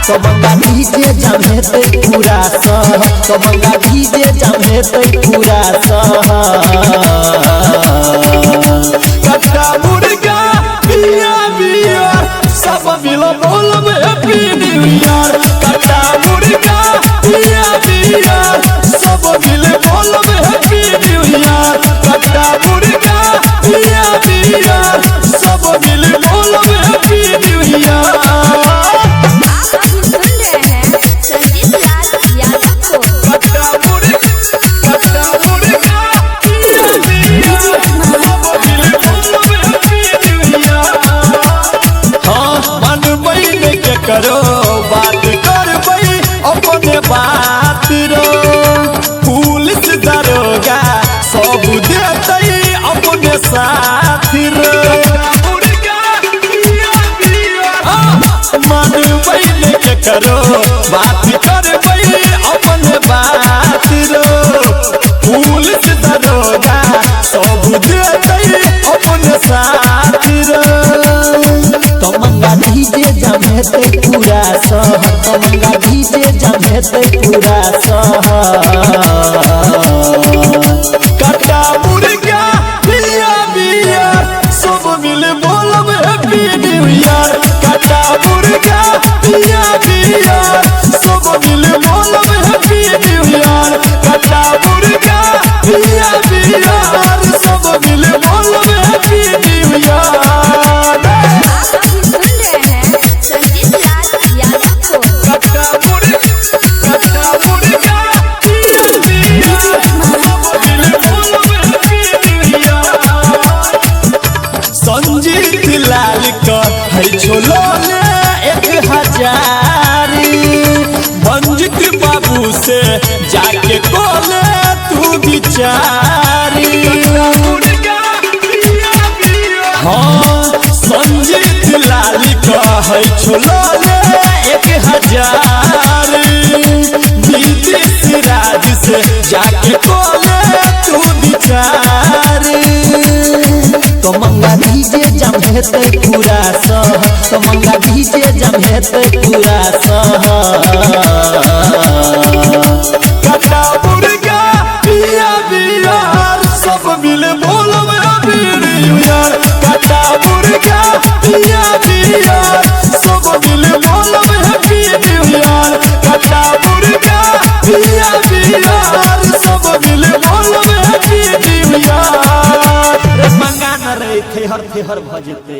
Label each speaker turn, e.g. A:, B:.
A: तो मंगा डीजे जमे ते पूरा शहर तो मंगा डीजे जमे ते पूरा शहर
B: कट्टा मुर्गा बिया बिया सब मिलो बोलब हैप्पी न्यू ईयर कट्टा मुर्गा बिया बिया सब मिले बोलब हैप्पी न्यू ईयर कट्टा मुर्गा बिया बिया सब मिले बोलब हैप्पी न्यू ईयर। करो बात करबई अपने बात रो पुलिस दरोगा सब देतई अपने साथ रो मानबई लेके करो बात करबई अपने बात रो पुलिस दरोगा सब देतई अपने साथ रो
A: तो मंगा डीजे जमे ते पूरा शहर तो मंगा डीजे जमे ते पूरा शहर
B: कट्टा मुर्गा बिया बिया सब मिले बोलब हैप्पी न्यू ईयर कट्टा मुर्गा बिया बिया सब मिले बोलब हैप्पी न्यू ईयर कट्टा मुर्गा बिया बिया सब मिले बोलब हैप्पी न्यू ईयर। संजीत लाल का है छोलो ले 1000 मंजित बाबू से जाके बोले तू बिचारी हाँ संजीत लाल का है छोलो ले 1000 नीतीश राज से जाके बोले तू बिचारी
A: तो मंगा डीजे जमे ते पूरा शहर तो मंगा डीजे जमे ते पूरा शहर
B: कट्टा मुर्गा बिया बिया सब मिले बोलब हैप्पी न्यू ईयर कट्टा मुर्गा बिया बिया सब मिले बोलब हैप्पी न्यू ईयर कट्टा मुर्गा बिया बिया सब मिले बोलब हैप्पी न्यू ईयर।
A: मंगा न रहे थे हर भजते।